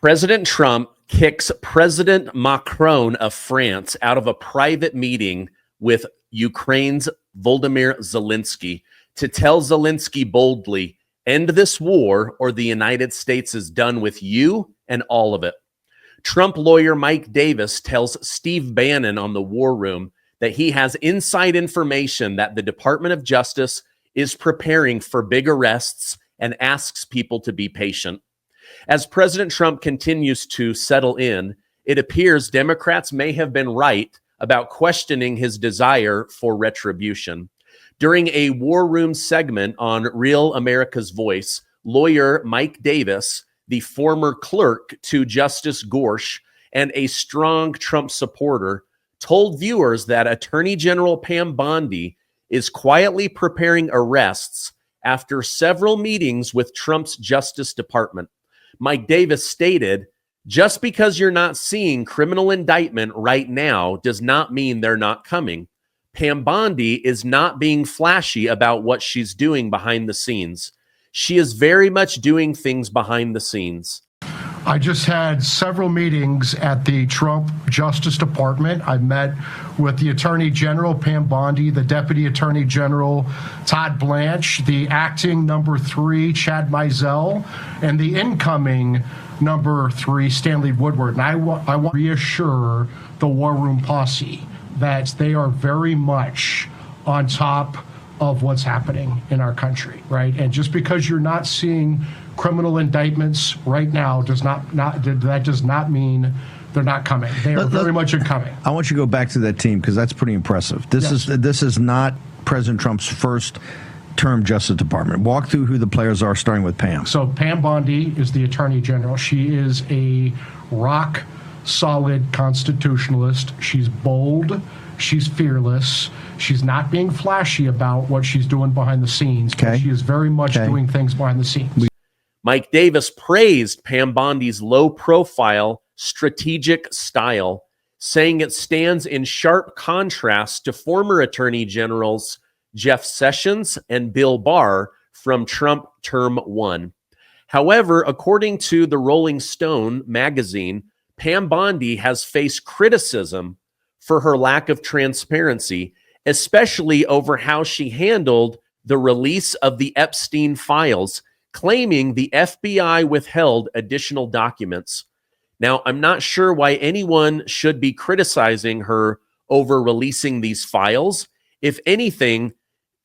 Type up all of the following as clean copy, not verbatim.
President Trump kicks President Macron of France out of a private meeting with Ukraine's Volodymyr Zelensky to tell Zelensky boldly, end this war or the United States is done with you and all of it. Trump lawyer Mike Davis tells Steve Bannon on the War Room that he has inside information that the Department of Justice is preparing for big arrests and asks people to be patient. As President Trump continues to settle in, it appears Democrats may have been right about questioning his desire for retribution. During a War Room segment on Real America's Voice, lawyer Mike Davis, the former clerk to Justice Gorsuch and a strong Trump supporter, told viewers that Attorney General Pam Bondi is quietly preparing arrests after several meetings with Trump's Justice Department. Mike Davis stated, just because you're not seeing criminal indictment right now does not mean they're not coming. Pam Bondi is not being flashy about what she's doing behind the scenes. She is very much doing things behind the scenes. I just had several meetings at the Trump Justice Department. I met with the Attorney General Pam Bondi, the Deputy Attorney General Todd Blanche, the acting number 3 Chad Mizell, and the incoming number 3 Stanley Woodward. And I want to reassure the War Room posse that they are very much on top of what's happening in our country, right? And just because you're not seeing criminal indictments right now does not mean they're not coming. They are very much incoming. I want you to go back to that team because that's pretty impressive. This is not President Trump's first term Justice Department. Walk through who the players are, starting with Pam. So Pam Bondi is the Attorney General. She is a rock solid constitutionalist. She's bold. She's fearless. She's not being flashy about what she's doing behind the scenes. Okay. But she is very much doing things behind the scenes. Mike Davis praised Pam Bondi's low-profile, strategic style, saying it stands in sharp contrast to former Attorney Generals Jeff Sessions and Bill Barr from Trump Term 1. However, according to the Rolling Stone magazine, Pam Bondi has faced criticism for her lack of transparency, especially over how she handled the release of the Epstein files, claiming the FBI withheld additional documents. Now, I'm not sure why anyone should be criticizing her over releasing these files. If anything,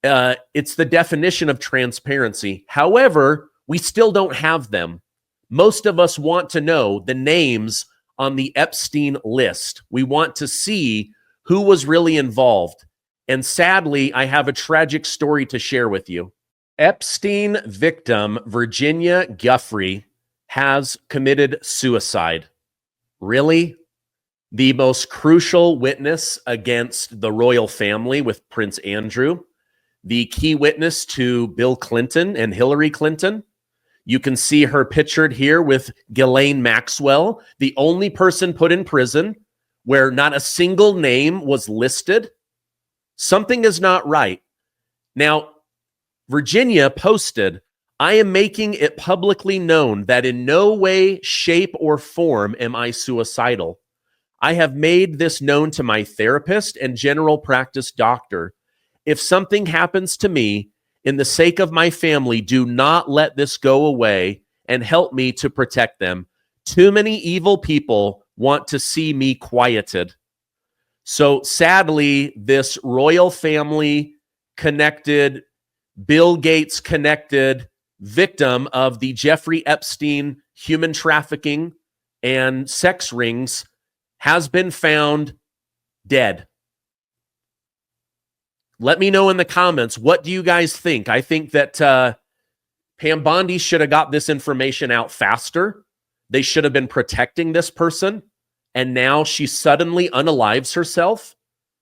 it's the definition of transparency. However, we still don't have them. Most of us want to know the names on the Epstein list. We want to see who was really involved. And sadly, I have a tragic story to share with you. Epstein victim Virginia Giuffre has committed suicide. Really? The most crucial witness against the royal family with Prince Andrew, the key witness to Bill Clinton and Hillary Clinton. You can see her pictured here with Ghislaine Maxwell, the only person put in prison where not a single name was listed. Something is not right. Now, Virginia posted, I am making it publicly known that in no way, shape, or form am I suicidal. I have made this known to my therapist and general practice doctor. If something happens to me, in the sake of my family, do not let this go away and help me to protect them. Too many evil people want to see me quieted. So sadly, this royal family connected, Bill Gates connected victim of the Jeffrey Epstein human trafficking and sex rings has been found dead. Let me know in the comments, what do you guys think? I think that Pam Bondi should have got this information out faster. They should have been protecting this person. And now she suddenly unalives herself.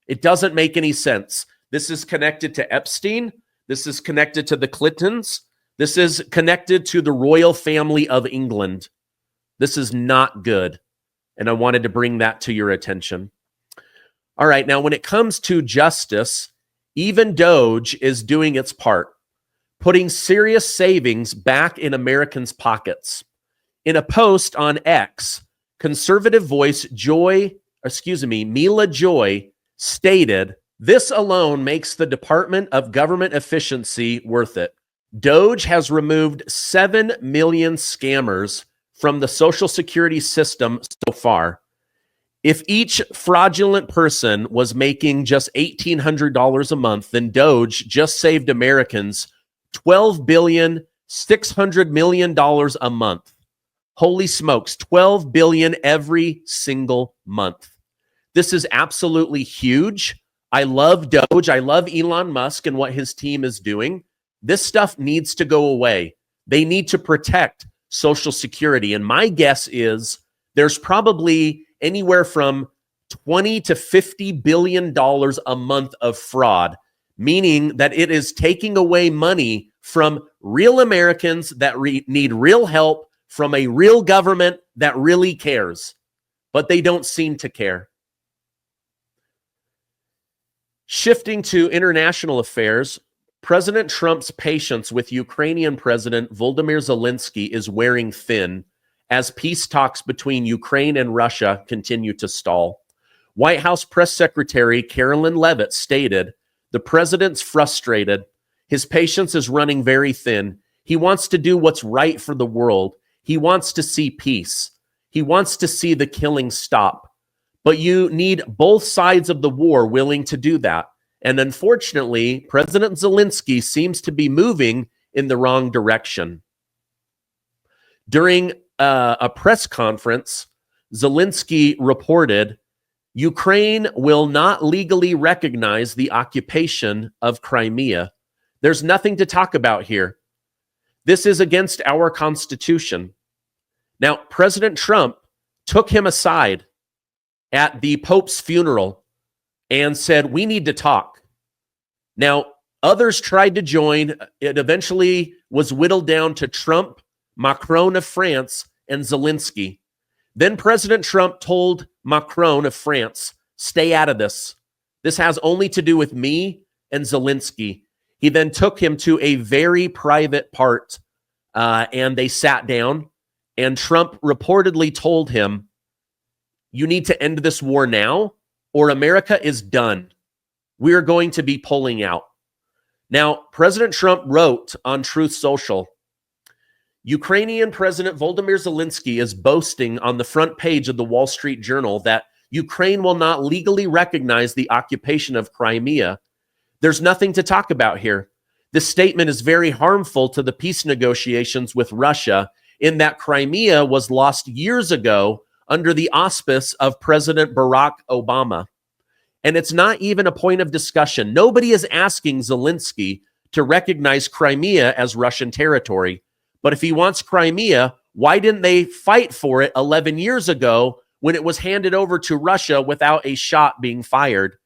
It doesn't make any sense. This is connected to Epstein. This is connected to the Clintons. This is connected to the royal family of England. This is not good. And I wanted to bring that to your attention. All right, now when it comes to justice, even DOGE is doing its part, putting serious savings back in Americans' pockets. In a post on X, conservative voice Mila Joy stated, "This alone makes the Department of Government Efficiency worth it. DOGE has removed 7 million scammers from the Social Security system so far. If each fraudulent person was making just $1,800 a month, then DOGE just saved Americans $12,600,000,000 a month. Holy smokes, 12 billion every single month. This is absolutely huge. I love DOGE. I love Elon Musk and what his team is doing. This stuff needs to go away. They need to protect Social Security. And my guess is there's probably anywhere from $20 to $50 billion a month of fraud, meaning that it is taking away money from real Americans that need real help from a real government that really cares, but they don't seem to care. Shifting to international affairs, President Trump's patience with Ukrainian President Volodymyr Zelensky is wearing thin as peace talks between Ukraine and Russia continue to stall. White House Press Secretary Carolyn Leavitt stated, "The president's frustrated. His patience is running very thin. He wants to do what's right for the world. He wants to see peace. He wants to see the killing stop. But you need both sides of the war willing to do that. And unfortunately, President Zelensky seems to be moving in the wrong direction." During a press conference, Zelensky reported, "Ukraine will not legally recognize the occupation of Crimea. There's nothing to talk about here. This is against our Constitution." Now, President Trump took him aside at the Pope's funeral and said, "We need to talk." Now, others tried to join. It eventually was whittled down to Trump, Macron of France, and Zelensky. Then President Trump told Macron of France, "Stay out of this. This has only to do with me and Zelensky." He then took him to a very private part, and they sat down, and Trump reportedly told him, "You need to end this war now, or America is done. We are going to be pulling out." Now, President Trump wrote on Truth Social, "Ukrainian President Volodymyr Zelensky is boasting on the front page of the Wall Street Journal that Ukraine will not legally recognize the occupation of Crimea. There's nothing to talk about here. This statement is very harmful to the peace negotiations with Russia in that Crimea was lost years ago under the auspice of President Barack Obama. And it's not even a point of discussion. Nobody is asking Zelensky to recognize Crimea as Russian territory. But if he wants Crimea, why didn't they fight for it 11 years ago when it was handed over to Russia without a shot being fired?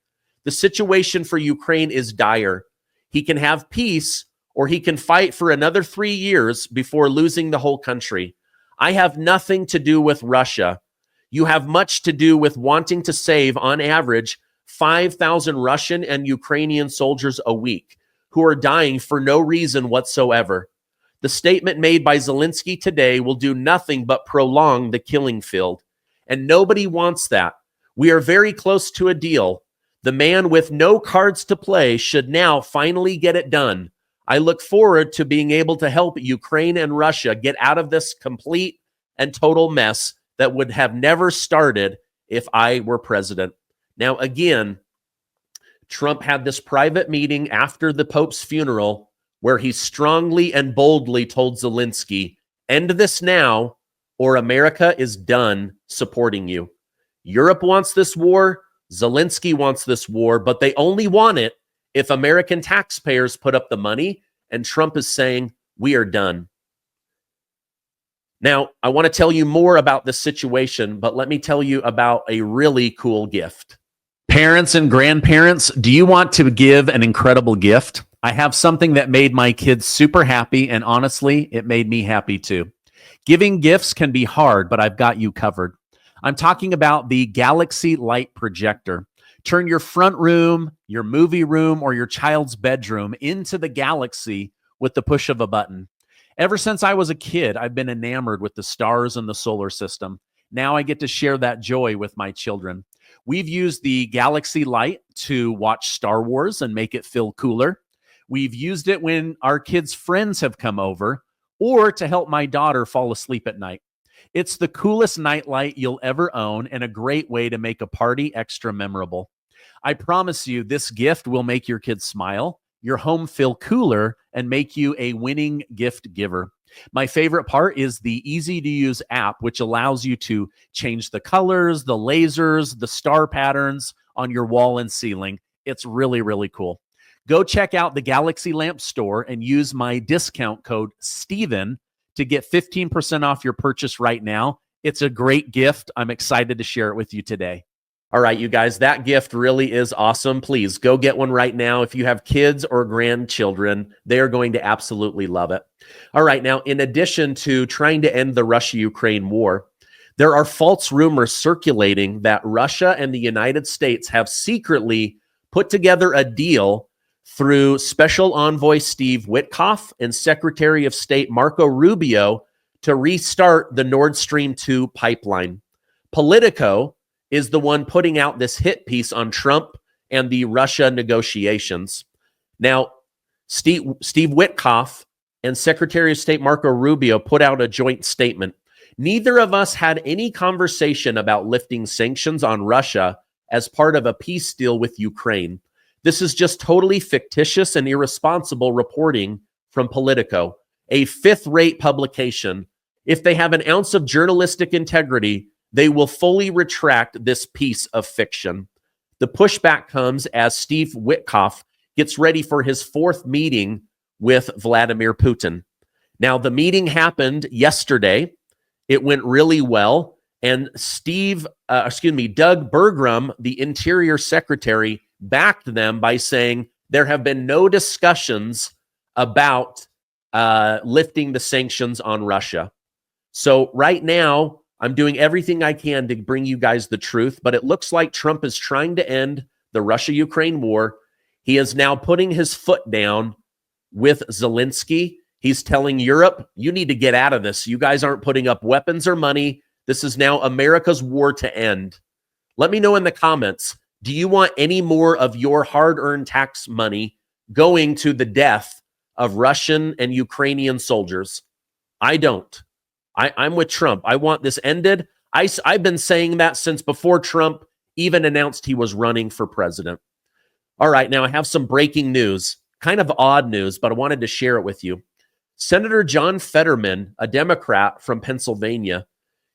The situation for Ukraine is dire. He can have peace, or he can fight for another 3 years before losing the whole country. I have nothing to do with Russia. You have much to do with wanting to save, on average, 5,000 Russian and Ukrainian soldiers a week who are dying for no reason whatsoever. The statement made by Zelensky today will do nothing but prolong the killing field. And nobody wants that. We are very close to a deal. The man with no cards to play should now finally get it done. I look forward to being able to help Ukraine and Russia get out of this complete and total mess that would have never started if I were president." Now, again, Trump had this private meeting after the Pope's funeral where he strongly and boldly told Zelensky, "End this now, or America is done supporting you." Europe wants this war. Zelensky wants this war, but they only want it if American taxpayers put up the money, and Trump is saying, "We are done." Now, I want to tell you more about this situation, but let me tell you about a really cool gift. Parents and grandparents, do you want to give an incredible gift? I have something that made my kids super happy, and honestly, it made me happy too. Giving gifts can be hard, but I've got you covered. I'm talking about the Galaxy Light Projector. Turn your front room, your movie room, or your child's bedroom into the Galaxy with the push of a button. Ever since I was a kid, I've been enamored with the stars and the solar system. Now I get to share that joy with my children. We've used the galaxy light to watch Star Wars and make it feel cooler. We've used it when our kids' friends have come over or to help my daughter fall asleep at night. It's the coolest nightlight you'll ever own and a great way to make a party extra memorable. I promise you, this gift will make your kids smile, your home feel cooler, and make you a winning gift giver. My favorite part is the easy-to-use app, which allows you to change the colors, the lasers, the star patterns on your wall and ceiling. It's really, really cool. Go check out the Galaxy Lamp store and use my discount code STEVEN to get 15% off your purchase right now. It's a great gift. I'm excited to share it with you today. All right, you guys, that gift really is awesome. Please go get one right now. If you have kids or grandchildren, they are going to absolutely love it. All right, now, in addition to trying to end the Russia-Ukraine war, there are false rumors circulating that Russia and the United States have secretly put together a deal through Special Envoy Steve Witkoff and Secretary of State Marco Rubio to restart the Nord Stream 2 pipeline. Politico is the one putting out this hit piece on Trump and the Russia negotiations. Now, Steve Witkoff and Secretary of State Marco Rubio put out a joint statement. Neither of us had any conversation about lifting sanctions on Russia as part of a peace deal with Ukraine. This is just totally fictitious and irresponsible reporting from Politico, a fifth-rate publication. If they have an ounce of journalistic integrity, they will fully retract this piece of fiction. The pushback comes as Steve Witkoff gets ready for his fourth meeting with Vladimir Putin. Now, the meeting happened yesterday. It went really well. And Doug Burgum, the Interior Secretary, backed them by saying there have been no discussions about lifting the sanctions on Russia. So right now, I'm doing everything I can to bring you guys the truth, but it looks like Trump is trying to end the Russia-Ukraine war. He is now putting his foot down with Zelensky. He's telling Europe, you need to get out of this. You guys aren't putting up weapons or money. This is now America's war to end. Let me know in the comments, do you want any more of your hard-earned tax money going to the death of Russian and Ukrainian soldiers? I don't. I'm with Trump. I want this ended. I've been saying that since before Trump even announced he was running for president. All right, now I have some breaking news, kind of odd news, but I wanted to share it with you. Senator John Fetterman, a Democrat from Pennsylvania,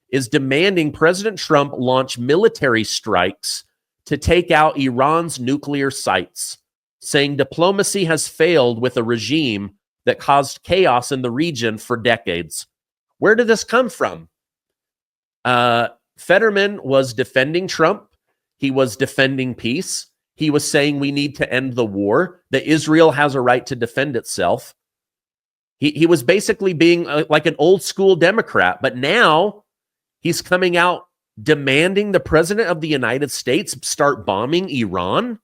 is demanding President Trump launch military strikes to take out Iran's nuclear sites, saying diplomacy has failed with a regime that caused chaos in the region for decades. Where did this come from? Fetterman was defending Trump. He was defending peace. He was saying we need to end the war, that Israel has a right to defend itself. He was basically being like an old school Democrat, but now he's coming out demanding the president of the United States start bombing Iran.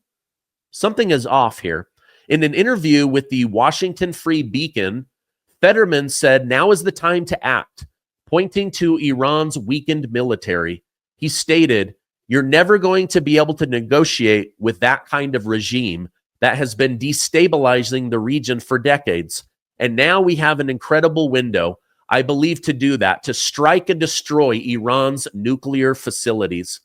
Something is off here. In an interview with the Washington Free Beacon, Fetterman said, now is the time to act, pointing to Iran's weakened military. He stated, you're never going to be able to negotiate with that kind of regime that has been destabilizing the region for decades. And now we have an incredible window, I believe, to do that, to strike and destroy Iran's nuclear facilities.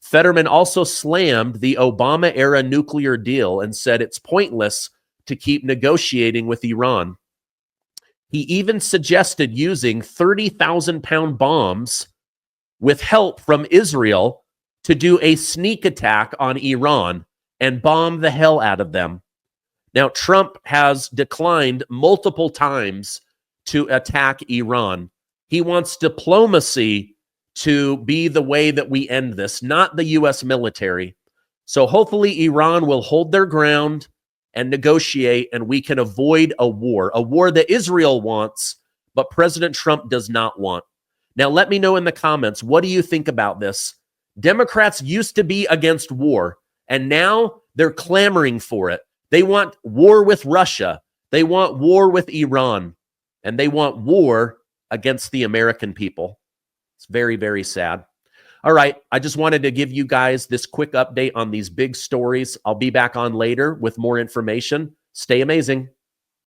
Fetterman also slammed the Obama-era nuclear deal and said it's pointless to keep negotiating with Iran. He even suggested using 30,000-pound bombs with help from Israel to do a sneak attack on Iran and bomb the hell out of them. Now, Trump has declined multiple times to attack Iran. He wants diplomacy to be the way that we end this, not the U.S. military. So hopefully Iran will hold their ground and negotiate, and we can avoid a war that Israel wants, but President Trump does not want. Now, let me know in the comments, what do you think about this? Democrats used to be against war, and now they're clamoring for it. They want war with Russia. They want war with Iran. and they want war against the American people. It's very, very sad. All right, I just wanted to give you guys this quick update on these big stories. I'll be back on later with more information. Stay amazing.